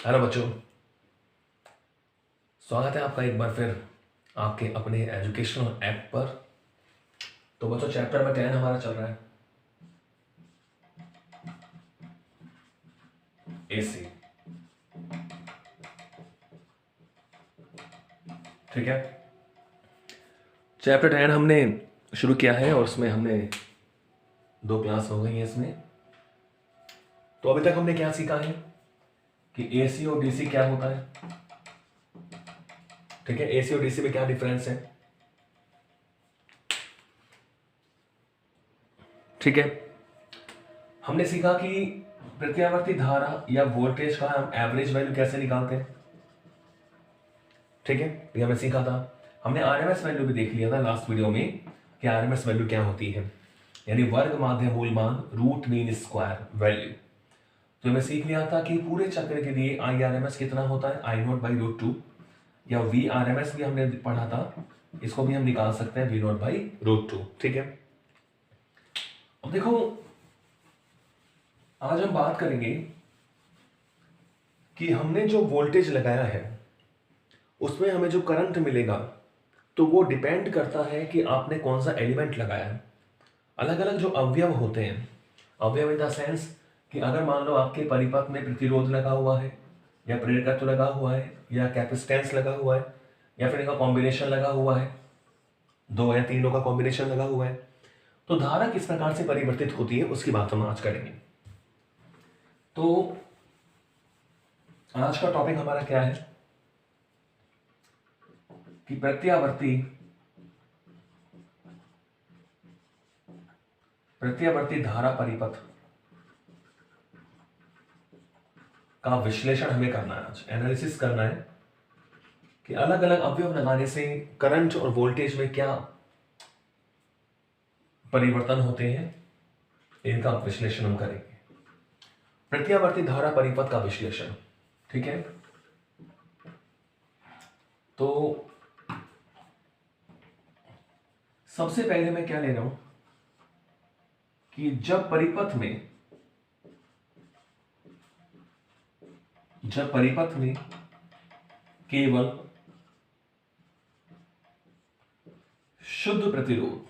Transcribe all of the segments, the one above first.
Hello बच्चों, स्वागत है आपका एक बार फिर आपके अपने एजुकेशनल ऐप पर। तो बच्चों, चैप्टर नंबर 10 हमारा चल रहा है एसी। ठीक है, चैप्टर 10 हमने शुरू किया है और उसमें हमने 2 क्लास हो गई हैं इसमें। तो अभी तक हमने क्या सीखा है कि एसी और डीसी क्या होता है। ठीक है, एसी और डीसी में क्या डिफरेंस है। ठीक है, हमने सीखा कि प्रत्यावर्ती धारा या वोल्टेज का हम एवरेज वैल्यू कैसे निकालते हैं। ठीक है, ये हमने सीखा था। हमने आरएमएस वैल्यू भी देख लिया था लास्ट वीडियो में कि आरएमएस वैल्यू क्या होती है, यानी वर्ग माध्य मूल मान रूट मीन स्क्वायर वैल्यू। तो हमें सीख लिया था कि पूरे चक्र के लिए आई आर एम एस कितना होता है, I not by root to, या वी आर एम एस भी हमने पढ़ा था, इसको भी हम निकाल सकते हैं V naught by root two. ठीक है, अब देखो आज हम बात करेंगे कि हमने जो वोल्टेज लगाया है उसमें हमें जो करंट मिलेगा तो वो डिपेंड करता है कि आपने कौन सा एलिमेंट लगाया है। अलग अलग जो अवयव होते हैं, अवयव इन द सेंस कि अगर मान लो आपके परिपथ में प्रतिरोध लगा हुआ है या प्रेरकत्व लगा हुआ है या कैपेसिटेंस लगा हुआ है या फिर इनका कॉम्बिनेशन लगा हुआ है, 2 या 3 का कॉम्बिनेशन लगा हुआ है, तो धारा किस प्रकार से परिवर्तित होती है उसकी बात हम आज करेंगे। तो आज का टॉपिक हमारा क्या है कि प्रत्यावर्ती धारा परिपथ का विश्लेषण हमें करना है, आज एनालिसिस करना है कि अलग अलग अवयव लगाने से करंट और वोल्टेज में क्या परिवर्तन होते हैं, इनका विश्लेषण हम करेंगे। प्रत्यावर्ती धारा परिपथ का विश्लेषण। ठीक है, तो सबसे पहले मैं क्या ले रहा हूं कि जब परिपथ में केवल शुद्ध प्रतिरोध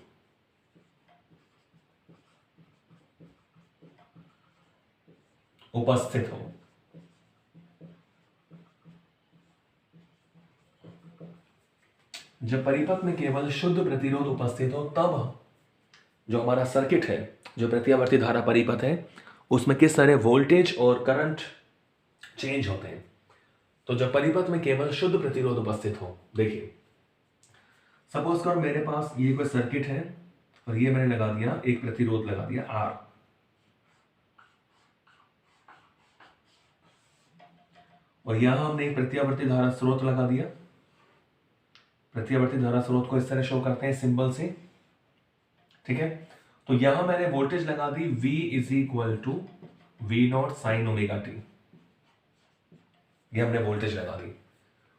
उपस्थित हो, जब परिपथ में केवल शुद्ध प्रतिरोध उपस्थित हो तब जो हमारा सर्किट है, जो प्रत्यावर्ती धारा परिपथ है, उसमें किस तरह वोल्टेज और करंट चेंज होते हैं। तो जब परिपथ में केवल शुद्ध प्रतिरोध उपस्थित हो, देखिए सपोज करो मेरे पास ये कोई सर्किट है और ये मैंने लगा दिया, एक प्रतिरोध लगा दिया R, और यहां हमने एक प्रत्यावर्ती धारा स्रोत लगा दिया। प्रत्यावर्ती धारा स्रोत को इस तरह शो करते हैं सिंबल से। ठीक है, तो यहां मैंने वोल्टेज लगा दी V is equal to V naught sine omega t, ये हमने वोल्टेज लगा दी।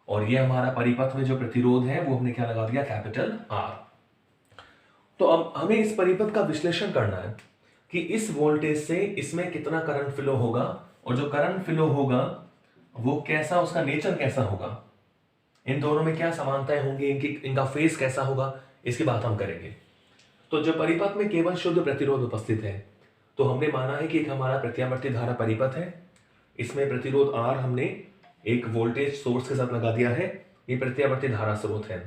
और ये हमारा परिपथ में जो प्रतिरोध है वो हमने क्या लगा दिया, कैपिटल R। तो अब हमें इस परिपथ का विश्लेषण करना है कि इस वोल्टेज से इसमें कितना करंट फ्लो होगा, और जो करंट फ्लो होगा वो कैसा, उसका नेचर कैसा होगा, इन दोनों में क्या समानताएं होंगी, इनका फेस कैसा होगा, इसकी बात हम करेंगे। तो जब परिपथ में केवल शुद्ध प्रतिरोध उपस्थित है तो हमने माना है कि एक हमारा प्रत्यावर्ती धारा परिपथ है, इसमें प्रतिरोध R हमने एक वोल्टेज सोर्स के साथ लगा दिया है, ये प्रत्यावर्ती धारा स्रोत है।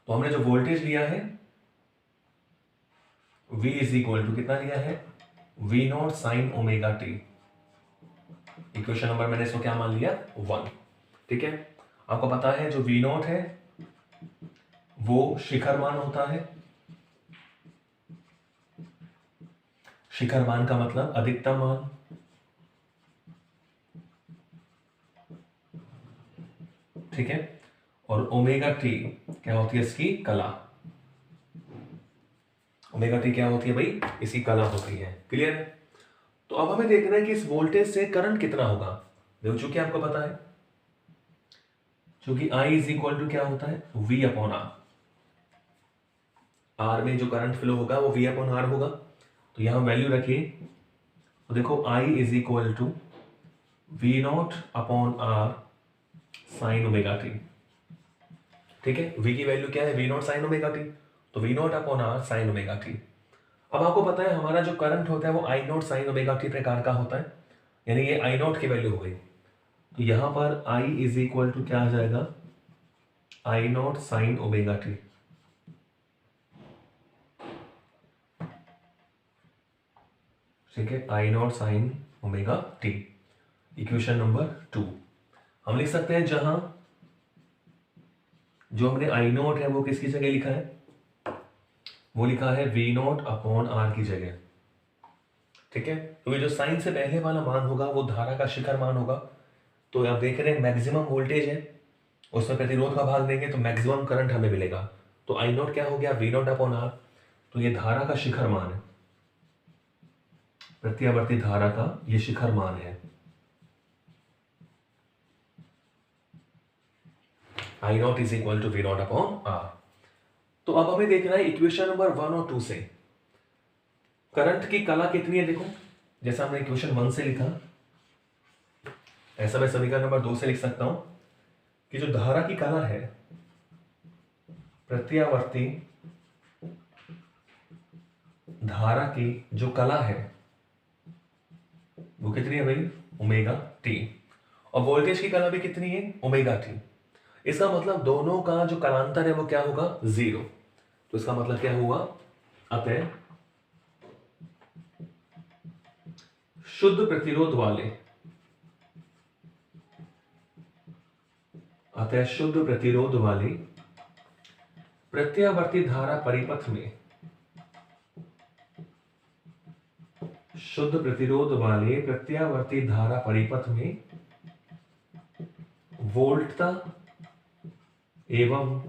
तो हमने जो वोल्टेज लिया है V इज इक्वल टू कितना लिया है, V naught sine omega t. Equation number मैंने इसको क्या मान लिया, 1। ठीक है, आपको पता है जो V नॉट है वो शिखर मान होता है। शिखर मान का मतलब अधिकतम मान, ठीक है, और ओमेगा टी क्या होती है, इसकी कला। ओमेगा टी क्या होती है भाई, इसकी कला होती है। क्लियर है। तो अब हमें देखना है कि इस वोल्टेज से करंट कितना होगा। देखो चूंकि आपको पता है, चूंकि I इज इक्वल टू क्या होता है, V अपॉन R। R में जो करंट फ्लो होगा वो V अपॉन R होगा। तो यहां वैल्यू रखिए, तो देखो I is equal to V naught upon R sine omega T. ठीक है, v की वैल्यू क्या है, V naught sine omega t, तो V naught upon R sine omega t. अब आपको पता है हमारा जो करंट होता है वो आई नॉट साइन ओमेगा टी प्रकार का होता है, यानी ये आई नॉट की वैल्यू हो गई। तो यहां पर I इज इक्वल टू क्या आ जाएगा, I naught sine omega T. ठीक है, I naught sine omega t. Equation number 2 हम लिख सकते हैं, जहां जो हमने आई नॉट है वो किसकी जगह लिखा है, वो लिखा है वी नॉट अपॉन आर की जगह। ठीक है, तो ये जो साइन से पहले वाला मान होगा वो धारा का शिखर मान होगा। तो आप देख रहे हैं मैक्सिमम वोल्टेज है, उसमें प्रतिरोध का भाग देंगे तो मैक्सिमम करंट हमें मिलेगा। तो आई नॉट क्या हो गया, वी नॉट अपॉन आर, तो ये धारा का शिखर मान है, प्रत्यावर्ती धारा का ये शिखर मान है। I naught is equal to V naught upon R. तो अब हमें देखना है इक्वेशन नंबर 1 और 2 से करंट की कला कितनी है। देखो, जैसा हमने इक्वेशन 1 से लिखा, ऐसा मैं समीकरण नंबर 2 से लिख सकता हूं कि जो धारा की कला है, प्रत्यावर्ती धारा की जो कला है वो कितनी है भाई, ओमेगा टी। और वोल्टेज की कला भी कितनी है, ओमेगा टी। इसका मतलब दोनों का जो कलांतर है वो क्या होगा, 0। तो इसका मतलब क्या हुआ, अतः शुद्ध प्रतिरोध वाले, अतः शुद्ध प्रतिरोध वाले प्रत्यावर्ती धारा परिपथ में, शुद्ध प्रतिरोध वाले प्रत्यावर्ती धारा परिपथ में वोल्टता एवं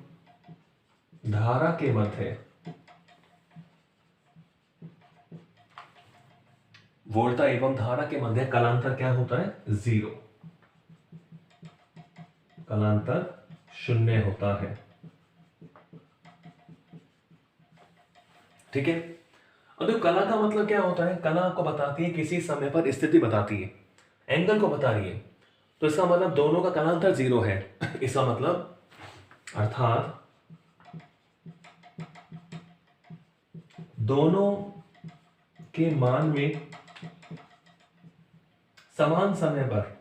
धारा के मध्य, वोल्टता एवं धारा के मध्य कलांतर क्या होता है, 0, कलांतर 0 होता है। ठीक है, अब कला का मतलब क्या होता है, कला आपको बताती है किसी समय पर स्थिति बताती है, एंगल को बता रही है। तो इसका मतलब दोनों का कलांतर 0 है। इसका मतलब अर्थात दोनों के मान में समान समय पर,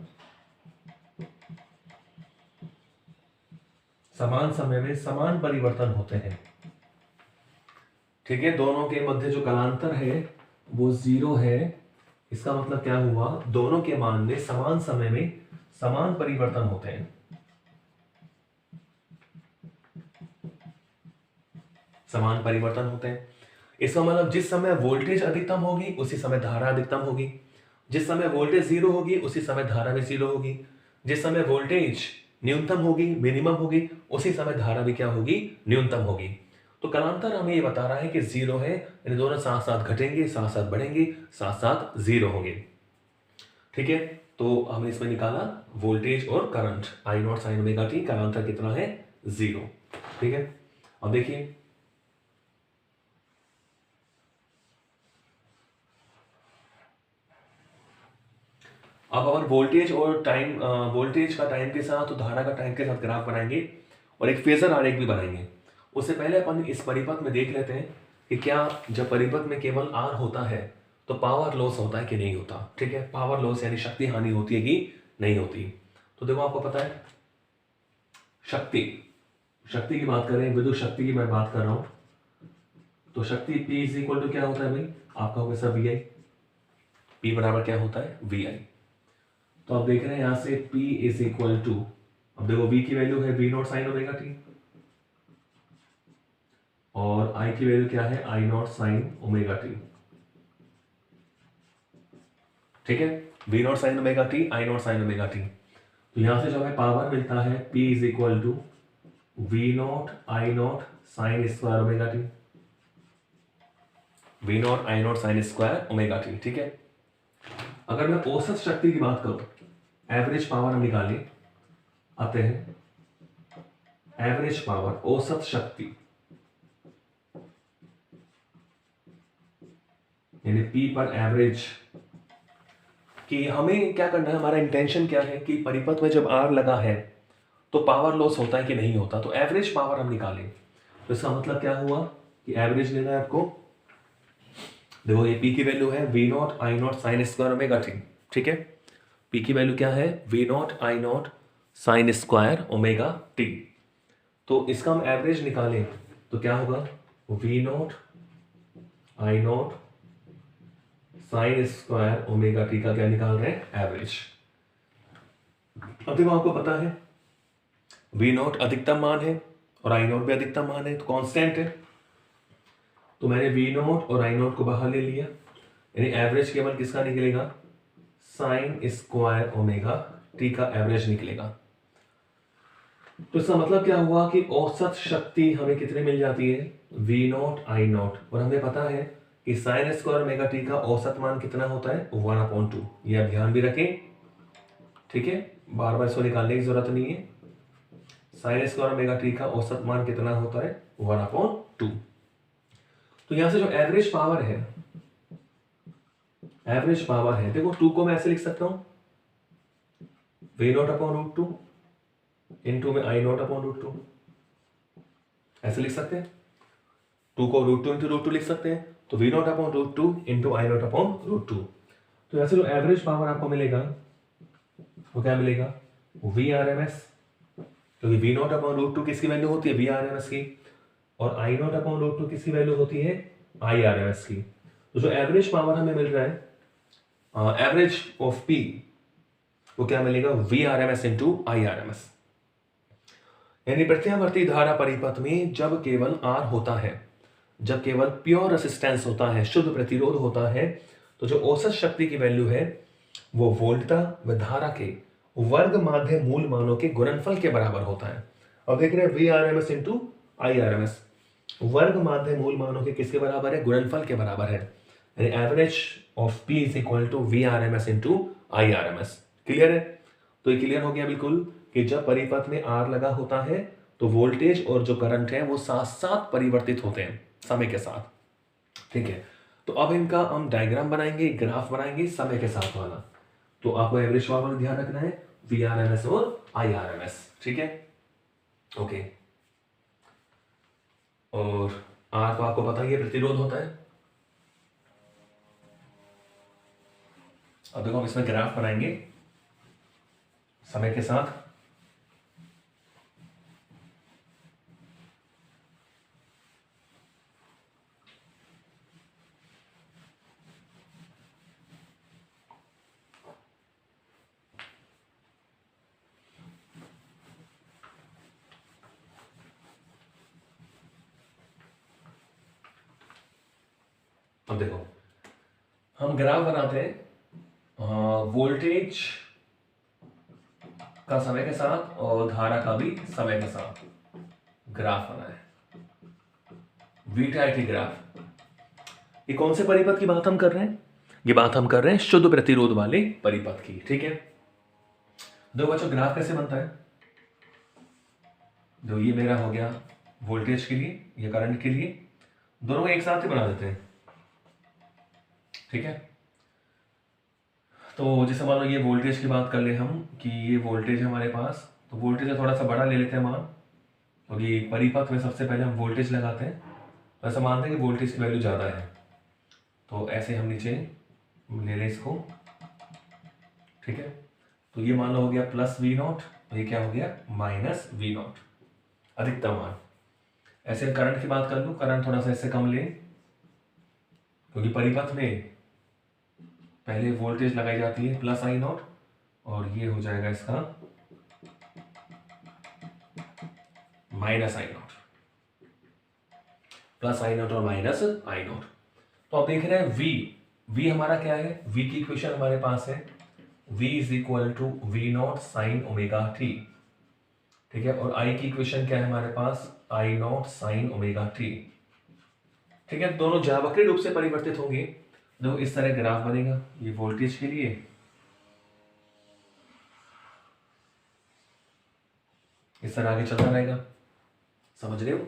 समान समय में समान परिवर्तन होते हैं। ठीक है, दोनों के मध्य जो कलांतर है वो 0 है। इसका मतलब क्या हुआ, दोनों के मान में समान समय में समान परिवर्तन होते हैं। समान परिवर्तन होते हैं, इसका मतलब जिस समय वोल्टेज अधिकतम होगी उसी समय धारा अधिकतम होगी, जिस समय वोल्टेज 0 होगी उसी समय धारा भी 0 होगी, जिस समय वोल्टेज न्यूनतम होगी, मिनिमम होगी, उसी समय धारा भी क्या होगी, न्यूनतम होगी। तो कलांतर हमें ये बता रहा है कि 0 है, यानी दोनों साथ साथ घटेंगे, साथ साथ बढ़ेंगे, साथ साथ 0 होंगे। ठीक है, तो हमने इसमें निकाला वोल्टेज और current, I naught sine omega t, कलांतर कितना है, 0। ठीक है, अब देखिए अब अपन वोल्टेज और टाइम, वोल्टेज का टाइम के साथ और धारा का टाइम के साथ ग्राफ बनाएंगे और एक फेजर आरेख भी बनाएंगे। उससे पहले अपन इस परिपथ में देख लेते हैं कि क्या जब परिपथ में केवल आर होता है तो पावर लॉस होता है कि नहीं होता। ठीक है, पावर लॉस यानी शक्ति हानि होती है कि नहीं होती। तो देखो आपको पता है शक्ति, शक्ति की बात करें, विद्युत शक्ति की मैं बात कर रहा हूं, तो शक्ति P इज इक्वल टू क्या होता है भाई, आपका होगा सब VI। P बराबर क्या होता है, VI। तो आप देख रहे हैं यहां से P इज इक्वल टू, अब देखो V की वैल्यू है V naught sine omega T और I की वैल्यू क्या है, I naught sine omega T. ठीक है, V naught sine omega t, I naught sine omega t. तो यहां से जो हमें पावर मिलता है P is equal to V naught I naught sine square omega t, V naught I naught sine square omega T. ठीक है, अगर मैं औसत शक्ति की बात करूं, एवरेज पावर हम निकालें, आते हैं एवरेज पावर, औसत शक्ति, यानी P पर एवरेज कि हमें क्या करना है, हमारा इंटेंशन क्या है कि परिपथ में जब आर लगा है तो पावर लॉस होता है कि नहीं होता, तो एवरेज पावर हम निकालें। तो इसका मतलब क्या हुआ कि एवरेज लेना है आपको। देखो ये पी की वैल्यू है V naught I naught sine square omega T, ठीक है। पी की वैल्यू क्या है, V naught I naught sine square omega t. तो इसका हम एवरेज निकालें तो क्या होगा, V naught I naught sine square omega t का क्या निकाल रहे हैं, एवरेज। अब देखो आपको पता है वी नॉट अधिकतम मान है और आई नॉट भी अधिकतम मान है, तो कांस्टेंट है। तो मैंने वी नॉट और आई नॉट को बाहर ले लिया, यानी एवरेज केवल किसका निकलेगा, साइन स्क्वायर ओमेगा टी का एवरेज निकलेगा। तो इसका मतलब क्या हुआ कि औसत शक्ति हमें कितनी मिल जाती है, वी नॉट आई नॉट, और हमें पता है कि साइन स्क्वायर ओमेगा टी का औसत मान कितना होता है, 1/2। ये आप ध्यान भी रखें, ठीक है, बार बार इसको निकालने की जरूरत नहीं है। साइन स्क्वायर ओमेगा टी का औसत मान कितना होता है, 1/2। तो यहां से जो एवरेज पावर है, एवरेज पावर है, देखो 2 को मैं ऐसे लिख सकता हूं, V naught upon root 2 into में आई नॉट अपॉन रूट 2, ऐसे लिख सकते हैं। 2 को रूट 2 इंटू रूट 2 लिख सकते हैं, तो V naught upon root 2 into I naught upon root 2। तो ऐसे जो एवरेज पावर आपको मिलेगा वो क्या मिलेगा, वी आर एम एस, क्योंकि वी नॉट अपॉन रूट 2 किसकी वैल्यू होती है, वी आर एम एस की, और आई नॉट अपॉन रूट 2 किसकी वैल्यू होती है, आई आर एम एस की। तो जो एवरेज पावर हमें मिल रहा है, एवरेज ऑफ पी, वो क्या मिलेगा, V R M S into I R M S. यानी प्रत्यावर्ती धारा परिपथ में जब केवल आर होता है, जब केवल प्योर रेसिस्टेंस होता है, शुद्ध प्रतिरोध होता है, तो जो औसत शक्ति की वैल्यू है वो वोल्टता व धारा के वर्ग माध्य मूल मानों के गुणनफल के बराबर होता है। अब देख रहे हैं V R M S into I R M S, वर्ग माध्य मूल मानों के किसके बराबर है, गुणनफल के बराबर है। यानी average of P is equal to V R M S into I R M S. Clear है? तो ये क्लियर हो गया बिल्कुल कि जब परिपथ में आर लगा होता है तो वोल्टेज और जो करंट है वो साथ साथ परिवर्तित होते हैं समय के साथ, ठीक है। तो अब इनका हम डायग्राम बनाएंगे, ग्राफ बनाएंगे समय के साथ वाला। तो आपको एवरेज पावर ध्यान रखना है, वी आर एम एस और आई आर एम एस, ठीक है, ओके। और आर तो आपको पता ही है प्रतिरोध होता है। अब देखो हम इसमें ग्राफ बनाएंगे समय के साथ। अब देखो हम ग्राफ बनाते हैं वोल्टेज का समय के साथ और धारा का भी समय के साथ ग्राफ बना है, वीटीआईटी ग्राफ। ये कौन से परिपथ की बात हम कर रहे हैं, ये बात हम कर रहे हैं शुद्ध प्रतिरोध वाले परिपथ की, ठीक है। दो बच्चों ग्राफ कैसे बनता है, जो ये मेरा हो गया वोल्टेज के लिए, ये करंट के लिए, दोनों को एक साथ ही बना देते हैं, ठीक है। तो जैसे मान लो ये वोल्टेज की बात कर ले हम कि ये वोल्टेज है हमारे पास, तो वोल्टेज का थोड़ा सा बड़ा ले लेते हैं मान, और ये परिपथ में सबसे पहले हम वोल्टेज लगाते हैं, तो ऐसा मानते हैं कि वोल्टेज की वैल्यू ज़्यादा है, तो ऐसे हम नीचे ले लें इसको, ठीक है। तो ये मान लो हो गया प्लस वी नॉट, तो ये क्या हो गया माइनस वी नॉट, अधिकतम मान। ऐसे करंट की बात कर लूँ, करंट थोड़ा सा इससे कम ले, क्योंकि परिपथ में पहले वोल्टेज लगाई जाती है प्लस आई नॉट, और ये हो जाएगा इसका minus I not, plus I not और माइनस आई नॉट। तो आप देख रहे हैं v हमारा क्या है, v की इक्वेशन हमारे पास है v is equal to V naught sine omega T, ठीक है। और i की इक्वेशन क्या है हमारे पास, I naught sine omega T, ठीक है। दोनों ज्यावक्रीय रूप से परिवर्तित होंगे। देखो इस तरह ग्राफ बनेगा, ये वोल्टेज के लिए, इस तरह आगे चलता रहेगा, समझ रहे हो।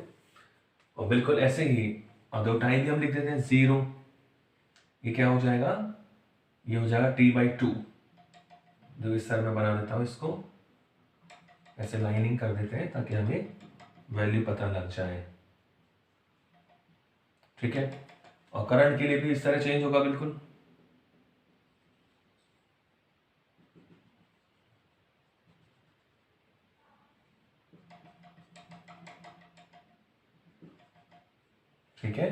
और बिल्कुल ऐसे ही अगर टाइम भी हम लिख देते हैं 0, ये क्या हो जाएगा, ये हो जाएगा t/2, जो इस तरह मैं बना देता हूँ, इसको ऐसे लाइनिंग कर देते हैं ताकि हमें वैल्यू पता लग जाए। ठीक है, और करंट के लिए भी इस तरह चेंज होगा बिल्कुल। ठीक है,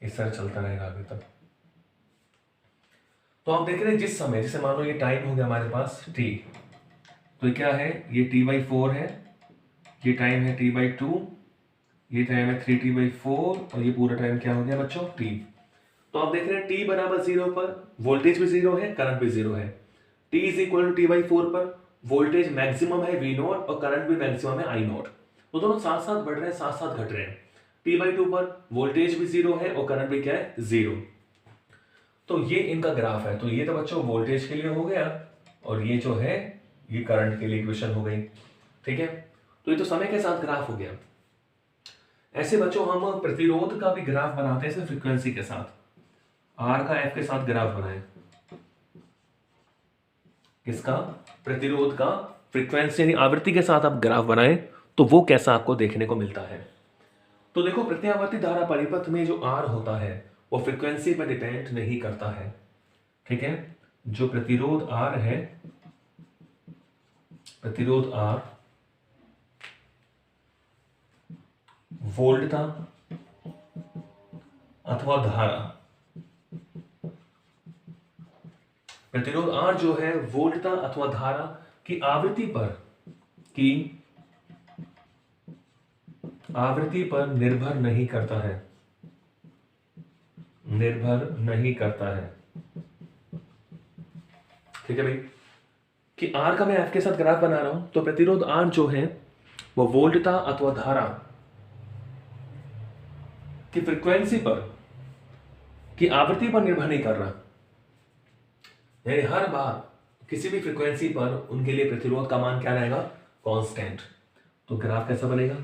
इस तरह चलता रहेगा आगे तक। तो आप देख रहे हैं जिस समय, जैसे मान लो ये टाइम हो गया हमारे पास t, तो ये क्या है, ये t/4 है, ये टाइम है t/2, ये टाइम है 3t/4, और ये पूरा टाइम क्या हो गया बच्चों, t। तो आप देख रहे हैं t बराबर 0 पर वोल्टेज भी 0 है, करंट भी 0 है। t is equal to t/4 पर वोल्टेज मैक्सिमम है v0 और करंट भी मैक्सिमम है i0। तो दोनों साथ साथ बढ़ रहे हैं, साथ साथ घट रहे हैं। t/2 पर वोल्टेज भी 0 है और करंट भी क्या है, 0। तो ये इनका ग्राफ है। तो ये तो बच्चों वोल्टेज के लिए हो गया, और ये जो है ये करंट के लिए इक्वेशन हो गई। ठीक है, तो ये तो समय के साथ ग्राफ हो गया। ऐसे बच्चों हम प्रतिरोध का भी ग्राफ बनाते हैं फ्रीक्वेंसी के साथ। आर का एफ के साथ ग्राफ बनाए, किसका, प्रतिरोध का फ्रीक्वेंसी यानी आवृत्ति के साथ आप ग्राफ बनाए, तो वो कैसा आपको देखने को मिलता है। तो देखो, प्रत्यावर्ती धारा परिपथ में जो आर होता है वो फ्रीक्वेंसी पर डिपेंड नहीं करता है। ठीक है, जो प्रतिरोध आर है, प्रतिरोध आर वोल्टता अथवा धारा, प्रतिरोध आर जो है वोल्टता अथवा धारा की आवृत्ति पर निर्भर नहीं करता है, निर्भर नहीं करता है। ठीक है भाई, कि आर का मैं एफ के साथ ग्राफ बना रहा हूं, तो प्रतिरोध आर जो है वो वोल्टता अथवा धारा की फ्रीक्वेंसी पर, की आवृत्ति पर निर्भर नहीं कर रहा। यानी हर बार किसी भी फ्रीक्वेंसी पर उनके लिए प्रतिरोध का मान क्या रहेगा, कांस्टेंट। तो ग्राफ कैसा बनेगा,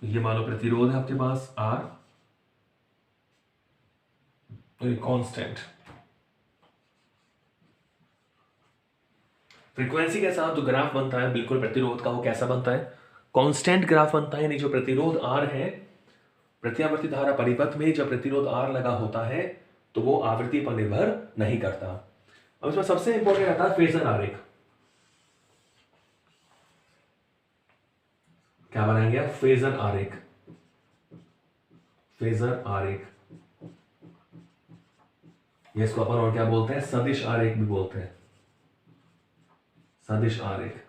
तो ये मान लो प्रतिरोध है आपके पास आर, तो ये कांस्टेंट। फ्रीक्वेंसी के साथ जो ग्राफ बनता है बिल्कुल प्रतिरोध का, वो कैसा बनता है, कांस्टेंट ग्राफ बनता है। यानी जो प्रतिरोध आर है, प्रत्यावर्ती धारा परिपथ में जब प्रतिरोध आर लगा होता है तो वो आवृत्ति पर निर्भर नहीं करता। अब इसमें सबसे इंपॉर्टेंट रहता है फेजर आरेख। क्या बनाएंगे आप, फेजर आरेख, फेजर आरेख, ये इसको अपन और क्या बोलते हैं, सदिश आरेख भी बोलते हैं, सदिश आरेख।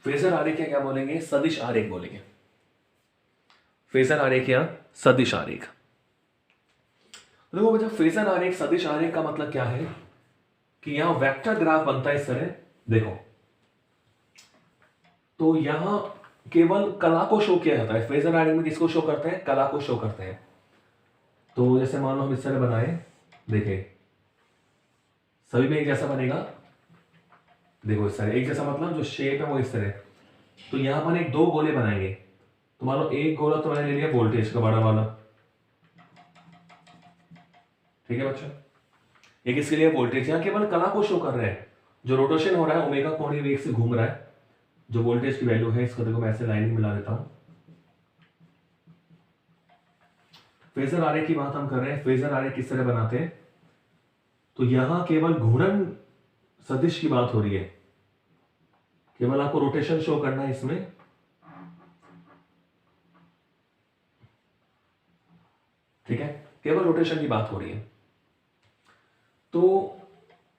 फेजर आरेख या क्या बोलेंगे, सदिश आरेख बोलेंगे। फेजर आरेख या सदिश आरेख। देखो जब फेजर आरेख, सदिश आरेख का मतलब क्या है कि यहां वेक्टर ग्राफ बनता है इस तरह। देखो, तो यहां केवल कला को शो किया जाता है। फेजर आरेख में किसको शो करते हैं, कला को शो करते हैं। तो जैसे मान लो हम इस तरह बनाए, देखें सभी में एक जैसा बनेगा। देखो इस तरह एक जैसा मतलब जो शेप है वो इस तरह। तो यहां पर एक दो गोले बनाएंगे, तो मान लो एक गोला तो मैंने ले लिया वोल्टेज का बड़ा वाला, ठीक है बच्चों, एक इसके लिए वोल्टेज। यहां केवल कला को शो कर रहे हैं, जो रोटेशन हो रहा है ओमेगा कोणीय वेग से घूम रहा है, जो वोल्टेज की वैल्यू है, इसको देखो मैं ऐसे लाइनिंग मिला देता हूं। फेजर आरेख की बात हम कर रहे हैं। फेजर आरेख किस तरह बनाते हैं, तो यहां केवल घूर्णन सदिश की बात हो रही है, केवल आपको रोटेशन शो करना है इसमें। ठीक है, केवल रोटेशन की बात हो रही है। तो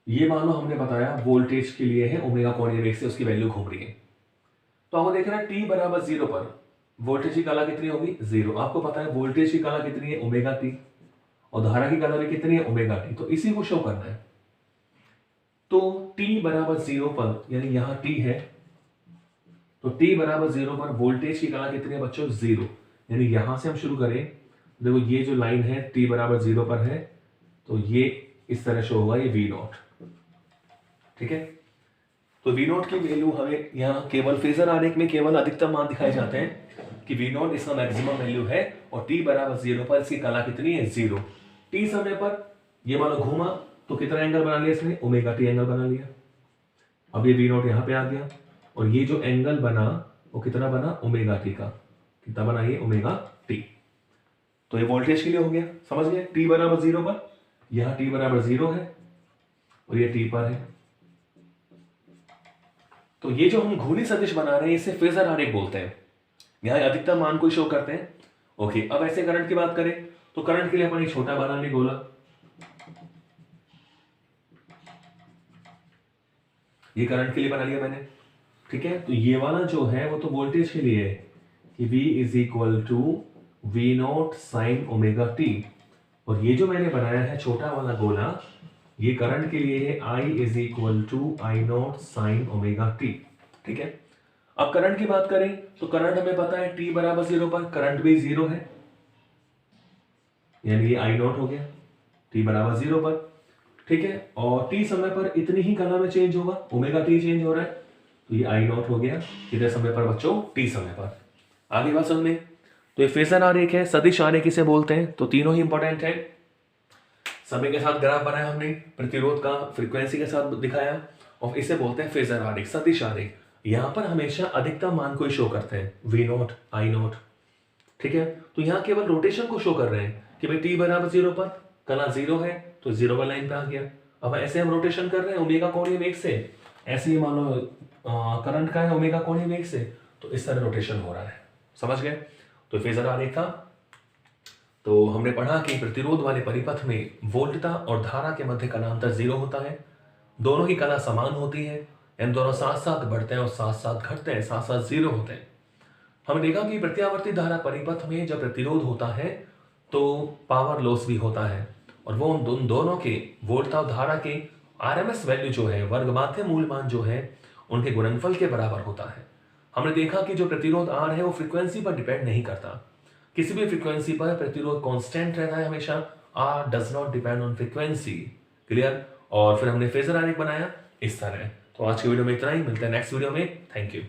ये मान लो हमने बताया वोल्टेज के लिए है, ओमेगा कोणीय वेग से उसकी वैल्यू घूम रही है। तो आपको देख रहा है t बराबर 0 पर वोल्टेज की कला कितनी होगी, 0। आपको पता है वोल्टेज की कला कितनी है, ओमेगा t, और धारा की कला भी कितनी है, ओमेगा t। तो इसी को शो करना है। तो t बराबर 0 पर, यानी यहां t है, तो t बराबर 0 पर वोल्टेज की कला कितनी है बच्चों, 0। यानी यहां से हम शुरू करें, देखो ये जो लाइन है t बराबर 0 पर है, तो ये इस तरह शो होगा, ये v0। ठीक है, तो वी नॉट की वैल्यू हमें यहाँ केवल फेजर आरेख में केवल अधिकतम मान दिखाए जाते हैं कि वी नॉट इसका मैक्सिमम वैल्यू है और t बराबर 0 पर इसकी कला कितनी है 0। t समय पर ये मान लो घूमा तो कितना एंगल बना लिया इसने, ओमेगा टी एंगल बना लिया। अब ये वी नॉट यहाँ पे आ गया और ये जो एंगल बना वो कितना बना, ओमेगा टी का। कितना बना ये, ओमेगा टी। तो ये वोल्टेज के लिए हो गया, समझ गए। t बराबर 0 पर, यहाँ t बराबर 0 है और ये t पर है। तो ये जो हम घूर्णी सदिश बना रहे हैं इसे फेजर आरेख बोलते हैं। यहाँ अधिकतम मान को शो करते हैं। ओके, अब ऐसे करंट की बात करें तो करंट के लिए अपन एक छोटा बना ले गोला। ये करंट के लिए बना लिया मैंने, ठीक है। तो ये वाला जो है वो तो वोल्टेज के लिए है कि V is equal to V naught sine omega T, और ये जो मैंने बनाया है छोटा वाला गोला ये करंट के लिए है I is equal to I naught sine omega T, ठीक है। अब करंट की बात करें तो करंट हमें पता है t बराबर 0 पर करंट भी 0 है, यानी ये आई नॉट हो गया t बराबर 0 पर, ठीक है। और t समय पर इतनी ही कला में चेंज होगा, ओमेगा टी चेंज हो रहा है तो ये आई नॉट हो गया कितने समय पर बच्चों, t समय पर। आगे बात समझ में। तो ये फेजर आरेख है, सदिश आरेख इसे बोलते हैं। तो तीनों ही इंपॉर्टेंट है। समय के साथ ग्राफ बनाया हमने, प्रतिरोध का फ्रीक्वेंसी के साथ दिखाया और इसे बोलते हैं फेजर आरेख, सदिश आरेख। यहाँ पर हमेशा अधिकतम मान को शो करते हैं, वी नॉट आई नॉट, ठीक है। तो यहाँ केवल रोटेशन को शो कर रहे हैं कि भाई t बराबर 0 पर कला 0 है तो 0 पर लाइन पे आ गया। अब ऐसे हम रोटेशन कर रहे हैं ओमेगा कोणीय वेग से, ऐसे ही मान लो करंट का है ओमेगा कोणीय वेग से, तो इस तरह रोटेशन हो रहा है, समझ गए। तो फेजर आरेख था। तो हमने पढ़ा कि प्रतिरोध वाले परिपथ में वोल्टता और धारा के मध्य कलांतर 0 होता है, दोनों की कला समान होती है, इन दोनों साथ साथ बढ़ते हैं और साथ साथ घटते हैं, साथ साथ 0 होते हैं। हमने देखा कि प्रत्यावर्ती धारा परिपथ में जब प्रतिरोध होता है तो पावर लॉस भी होता है, और वो उन दोनों के वोल्टता और धारा के आरएमएस वैल्यू जो है, वर्गमाध्य मूल मान जो है, उनके गुणनफल के बराबर होता है। हमने देखा कि जो प्रतिरोध आर है वो फ्रीक्वेंसी पर डिपेंड नहीं करता, किसी भी फ्रीक्वेंसी पर प्रतिरोध कांस्टेंट रहता है हमेशा, R does not depend on frequency, clear. और फिर हमने फेजर आरेख बनाया इस तरह। तो आज की वीडियो में इतना ही, मिलते हैं नेक्स्ट वीडियो में, थैंक यू।